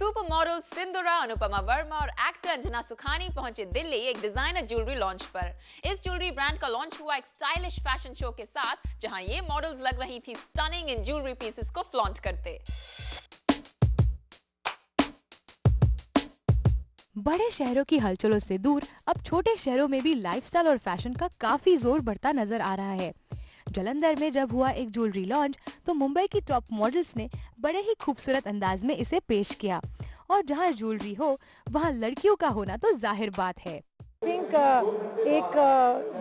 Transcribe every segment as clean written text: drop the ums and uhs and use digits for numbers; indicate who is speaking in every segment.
Speaker 1: Super model सिंदूरा, अनुपमा वर्मा और actor Anjana Sukhani पहुंचे दिल्ली एक डिजाइनर ज्वेलरी लॉन्च पर। इस ज्वेलरी ब्रांड का लॉन्च हुआ एक स्टाइलिश फैशन शो के साथ, जहां ये मॉडल्स लग रही थी स्टनिंग इन ज्वेलरी पीसेस को फ्लॉन्ट करते।
Speaker 2: बड़े शहरों की हलचलों से दूर अब छोटे शहरों में भी लाइफस्टाइल और फैशन का काफी जोर बढ़ता नजर आ रहा है। जलंधर में जब हुआ एक ज्वेलरी लॉन्च तो मुंबई की टॉप मॉडल्स ने बड़े ही खूबसूरत अंदाज में इसे पेश किया, और जहां ज्वेलरी हो वहां लड़कियों का होना तो जाहिर बात है।
Speaker 3: थिंक एक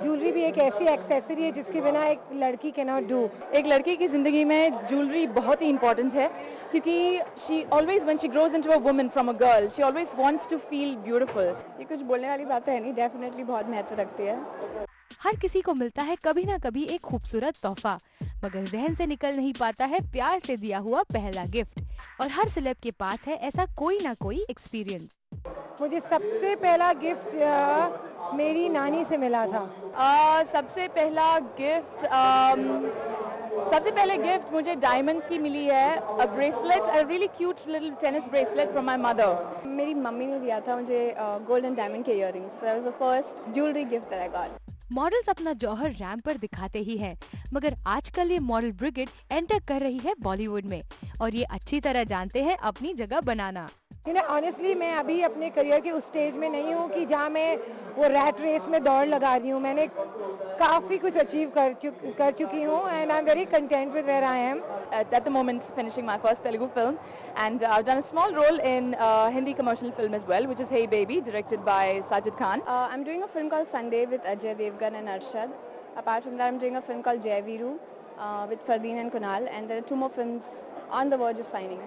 Speaker 3: ज्वेलरी भी एक ऐसी एक्सेसरी है जिसके बिना एक लड़की कैन नॉट डू।
Speaker 4: एक लड़की की जिंदगी में ज्वेलरी बहुत ही इम्पोर्टेंट है, क्योंकि she always when she grows into a woman from a girl, she always wants to feel beautiful.
Speaker 5: ये कुछ बोलने वाली बात है नहीं, डेफिनेटली बहुत महत्व रखती है।
Speaker 2: हर किसी को मिलता है कभी ना कभी एक खूबसूरत तोहफा, मगर जहन से निकल नहीं पाता है प्यार से दिया हुआ पहला गिफ्ट। और हर सेलेब के पास है ऐसा कोई ना कोई एक्सपीरियंस।
Speaker 3: मुझे सबसे पहला गिफ्ट मेरी नानी से मिला था।
Speaker 4: सबसे पहले गिफ्ट मुझे डायमंड्स की मिली है, अ bracelet, a really cute little tennis bracelet from my mother.
Speaker 5: मेरी मम्मी ने दिया था मुझे गोल्ड एंड डायमंड के earrings. That was the first jewellery gift that I got.
Speaker 2: Models अपना जौहर रैंप पर दिखाते ही हैं, मगर आजकल ये मॉडल ब्रिगेड एंटर कर रही है बॉलीवुड में, और ये अच्छी तरह जानते हैं अपनी जगह बनाना।
Speaker 3: ऑनेस्टली मैं अभी अपने करियर के उस स्टेज में नहीं हूँ कि जहाँ मैं वो रैट रेस में दौड़ लगा रही हूँ। मैंने काफ़ी कुछ अचीव कर चुकी हूँ, and I am very content with where I am.
Speaker 4: At the moment finishing my first Telugu film, and I've done a small role in Hindi commercial film as well, which is Hey Baby, directed by Sajid Khan.
Speaker 5: I'm doing a film called Sunday with Ajay Devgan and Arshad. Apart from that, I'm doing a film called Jai Veeru with Fardeen and Kunal, and there are 2 more films on the verge of signing.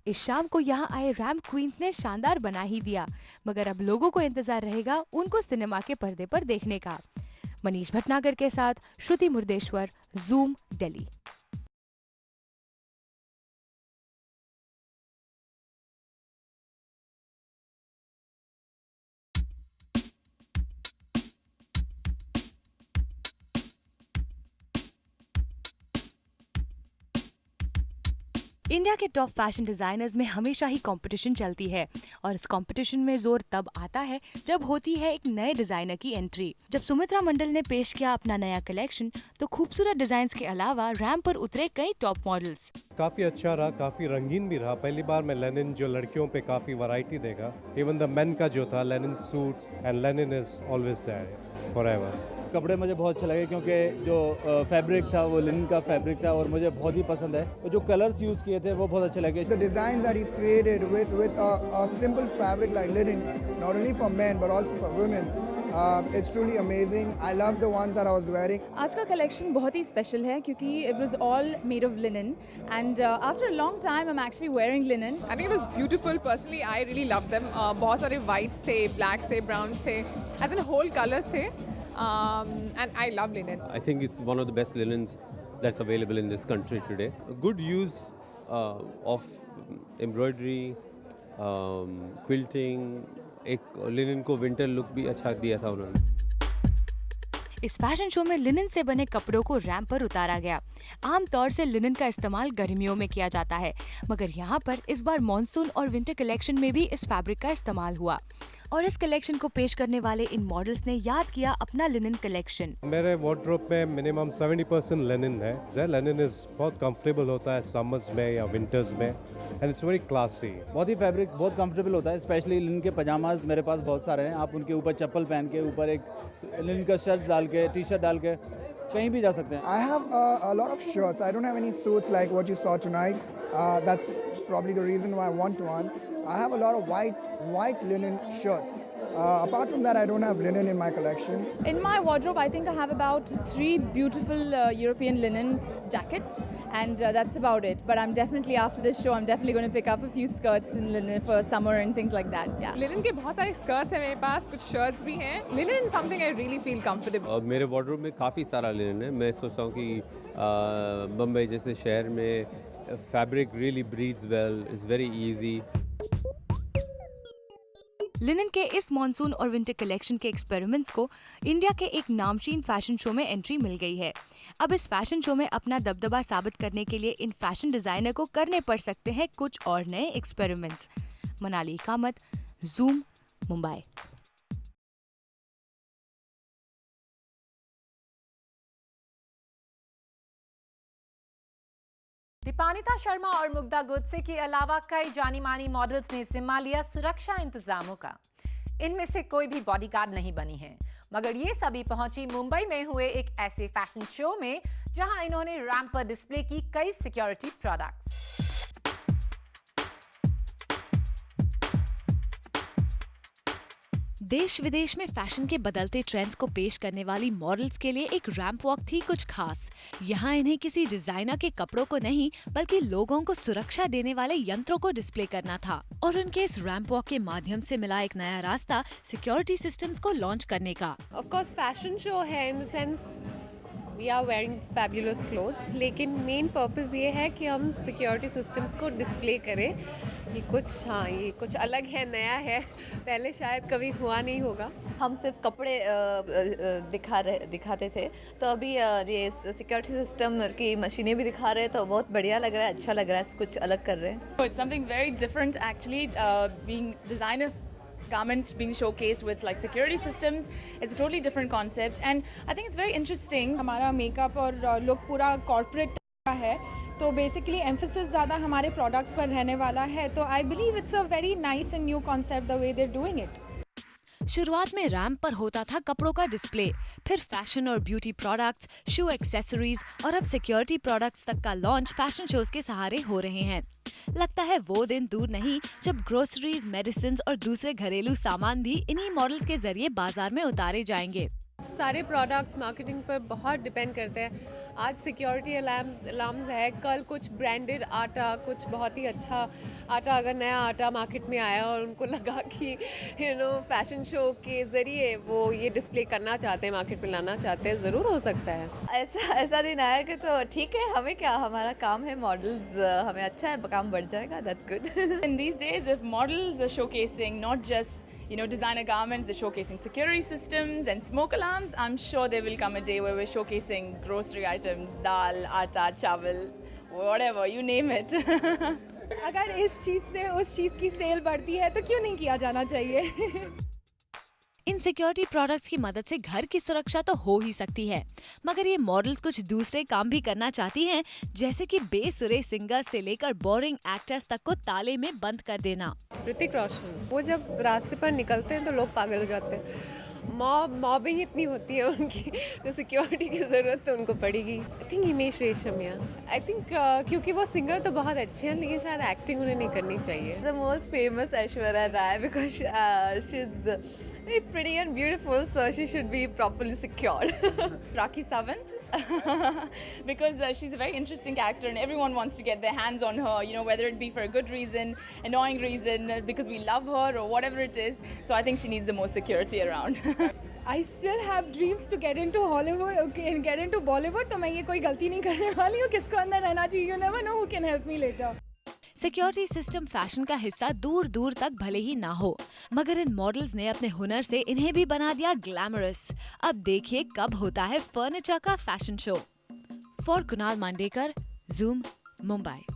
Speaker 2: इस शाम को यहाँ आए ramp queen's ने शानदार बना ही दिया, मगर अब लोगों को इंतजार रहेगा उनको सिनेमा के पर्दे पर देखने का। मनीष भटनागर के साथ श्रुति मुर्देश्वर, ज़ूम, दिल्ली। इंडिया के टॉप फैशन डिजाइनर्स में हमेशा ही कंपटीशन चलती है, और इस कंपटीशन में जोर तब आता है जब होती है एक नए डिजाइनर की एंट्री। जब सुमित्रा मंडल ने पेश किया अपना नया कलेक्शन तो खूबसूरत डिजाइन्स के अलावा रैंप पर उतरे कई टॉप मॉडल्स।
Speaker 6: काफ़ी अच्छा रहा, काफ़ी रंगीन भी रहा। पहली बार मैं लेनिन जो लड़कियों पे काफ़ी वैरायटी देगा। इवन द मेन का जो था linen suits, and linen is always there forever.
Speaker 7: कपड़े मुझे बहुत अच्छे लगे क्योंकि जो फैब्रिक था वो लिनन का फैब्रिक था और मुझे बहुत ही पसंद है, और जो कलर्स यूज़ किए थे वो बहुत अच्छे लगे।
Speaker 8: The designs that he's created with a simple fabric like linen, not only for men but also for women, it's truly amazing. I love the ones that I was wearing.
Speaker 4: आज का collection बहुत ही special है क्योंकि it was all made of linen, and after a long time I'm actually wearing linen.
Speaker 9: I think it was beautiful. Personally, I really loved them. बहुत सारे whites थे, blacks थे, browns थे, as in whole colors थे. And I love linen.
Speaker 10: I think it's one of the best linens that's available in this country today. A good use of embroidery, quilting, एक linen को winter look भी अच्छा दिया था उन्होंने।
Speaker 2: इस fashion show में लिनन से बने कपड़ों को रैंप पर उतारा गया। आमतौर से लिनन का इस्तेमाल गर्मियों में किया जाता है, मगर यहाँ पर इस बार मॉनसून और विंटर कलेक्शन में भी इस फैब्रिक का इस्तेमाल हुआ, और इस कलेक्शन को पेश करने वाले इन मॉडल्स ने याद किया अपना लिनन कलेक्शन।
Speaker 6: मेरे वार्डरोब में मिनिमम 70% लिनन है। लिनन इज बहुत कंफर्टेबल होता है समर्स में या विंटर्स में, एंड इट्स वेरी क्लासी।
Speaker 7: बहुत ही फैब्रिक बहुत कंफर्टेबल होता है, स्पेशली लिनन के पजामाज मेरे पास बहुत सारे हैं। आप उनके ऊपर चप्पल पहन के, ऊपर एक लिनन का शर्ट डाल के, टी शर्ट डाल के कहीं भी जा सकते हैं।
Speaker 8: I have a lot of shirts. I don't have any suits like what you saw tonight. That's probably the reason why I want one. I have a lot of white linen shirts. Apart from that, I don't have linen in my collection.
Speaker 4: In my wardrobe, I think I have about 3 beautiful European linen jackets, and that's about it. But I'm definitely, after this show, I'm definitely going to pick up a few skirts in linen for summer and things like that. Yeah.
Speaker 9: Linen के बहुत सारे skirts हैं मेरे पास, कुछ shirts भी हैं. Linen is something I really feel comfortable.
Speaker 10: मेरे wardrobe में काफ़ी सारा लिनन है। मैं सोचता हूँ कि बम्बई जैसे शहर में fabric really breathes well, is very easy.
Speaker 2: Linen के इस मॉनसून और विंटर कलेक्शन के एक्सपेरिमेंट्स को इंडिया के एक नामचीन फैशन शो में एंट्री मिल गई है। अब इस फैशन शो में अपना दबदबा साबित करने के लिए इन फैशन डिजाइनर को करने पड़ सकते हैं कुछ और नए एक्सपेरिमेंट्स। मनाली कामत, जूम, मुंबई।
Speaker 11: दीपानिता शर्मा और मुग्धा गुडसे के अलावा कई जानी मानी मॉडल्स ने जिम्मा लिया सुरक्षा इंतजामों का। इनमें से कोई भी बॉडीगार्ड नहीं बनी है, मगर ये सभी पहुंची मुंबई में हुए एक ऐसे फैशन शो में जहां इन्होंने रैंप पर डिस्प्ले की कई सिक्योरिटी प्रोडक्ट्स।
Speaker 12: देश विदेश में फैशन के बदलते ट्रेंड्स को पेश करने वाली मॉडल्स के लिए एक रैंप वॉक थी कुछ खास। यहाँ इन्हें किसी डिजाइनर के कपड़ों को नहीं बल्कि लोगों को सुरक्षा देने वाले यंत्रों को डिस्प्ले करना था और उनके इस रैंप वॉक के माध्यम से मिला एक नया रास्ता सिक्योरिटी सिस्टम्स को लॉन्च करने का।
Speaker 13: ऑफ कोर्स फैशन शो है in the sense we are wearing fabulous clothes, लेकिन मेन पर्पस ये है कि हम सिक्योरिटी सिस्टम्स को डिस्प्ले करें। ये कुछ अलग है, नया है, पहले शायद कभी हुआ नहीं होगा।
Speaker 14: हम सिर्फ कपड़े दिखाते थे, तो अभी ये सिक्योरिटी सिस्टम की मशीनें भी दिखा रहे हैं, तो बहुत बढ़िया लग रहा है, अच्छा लग रहा है, कुछ अलग कर रहे हैं।
Speaker 4: It's something very different actually, being designer garments being showcased with like security systems. It's a totally different concept and I think it's very interesting.
Speaker 15: हमारा मेकअप और लुक पूरा कॉर्पोरेट का है, तो बेसिकली एम्फेसिस ज़्यादा हमारे प्रोडक्ट्स पर रहने वाला है, तो I believe it's a very nice and new concept the way they are doing it.
Speaker 12: शुरुआत में रैंप पर होता था कपड़ों का डिस्प्ले, फिर फैशन और ब्यूटी प्रोडक्ट्स, शू एक्सेसरीज और अब सिक्योरिटी प्रोडक्ट्स तक का लॉन्च फैशन शोज के सहारे हो रहे हैं। लगता है वो दिन दूर नहीं जब ग्रोसरीज, मेडिसिन और दूसरे घरेलू सामान भी इन्हीं मॉडल्स के जरिए बाजार में उतारे जाएंगे।
Speaker 13: सारे प्रोडक्ट्स मार्केटिंग पर बहुत डिपेंड करते हैं। आज सिक्योरिटी अलार्म्स है, कल कुछ ब्रांडेड आटा, कुछ बहुत ही अच्छा आटा, अगर नया आटा मार्केट में आया और उनको लगा कि फैशन शो के ज़रिए वो ये डिस्प्ले करना चाहते हैं, मार्केट में लाना चाहते हैं, ज़रूर हो सकता है।
Speaker 14: ऐसा दिन आएगा तो ठीक है, हमें क्या, हमारा काम है मॉडल्स, हमें अच्छा है, काम बढ़ जाएगा, that's good.
Speaker 4: In these days, if models are showcasing not just designer garments, they're showcasing security systems and smoke alarms, I'm sure there will come a day where we're showcasing grocery items, dal, aata, chawal, whatever, you name it.
Speaker 15: अगर इस चीज़ से उस चीज़ की cell बढ़ती है तो क्यों नहीं किया जाना चाहिए।
Speaker 12: इन सिक्योरिटी प्रोडक्ट्स की मदद से घर की सुरक्षा तो हो ही सकती है, मगर ये मॉडल्स कुछ दूसरे काम भी करना चाहती हैं, जैसे कि बेसुरे सिंगर्स से लेकर बोरिंग एक्टर्स तक को ताले में बंद कर देना।
Speaker 13: ऋतिक रोशन, वो जब रास्ते पर निकलते हैं तो लोग पागल हो जाते हैं। मॉबिंग इतनी होती है उनकी, तो सिक्योरिटी की ज़रूरत तो उनको पड़ेगी। I think Himesh Reshammiya, I think क्योंकि वो सिंगर तो बहुत अच्छे हैं, लेकिन शायद एक्टिंग उन्हें नहीं करनी चाहिए।
Speaker 14: The most famous Aishwarya Rai, because she is very pretty and beautiful, so she should be properly secured.
Speaker 4: Rakhi Sawant, because she's a very interesting character and everyone wants to get their hands on her, whether it be for a good reason, annoying reason, because we love her or whatever it is. So I think she needs the most security around.
Speaker 15: I still have dreams to get into Hollywood, okay, and get into Bollywood, तो मैं ये कोई गलती नहीं करने वाली हूँ, किसको अंदर रहना चाहिए, you never know who can help me later.
Speaker 12: Security system fashion का हिस्सा दूर दूर तक भले ही ना हो, मगर इन मॉडल्स ने अपने हुनर से इन्हें भी बना दिया ग्लैमरस। अब देखिए कब होता है फर्नीचर का fashion show. For Kunal Mandekar, zoom, Mumbai.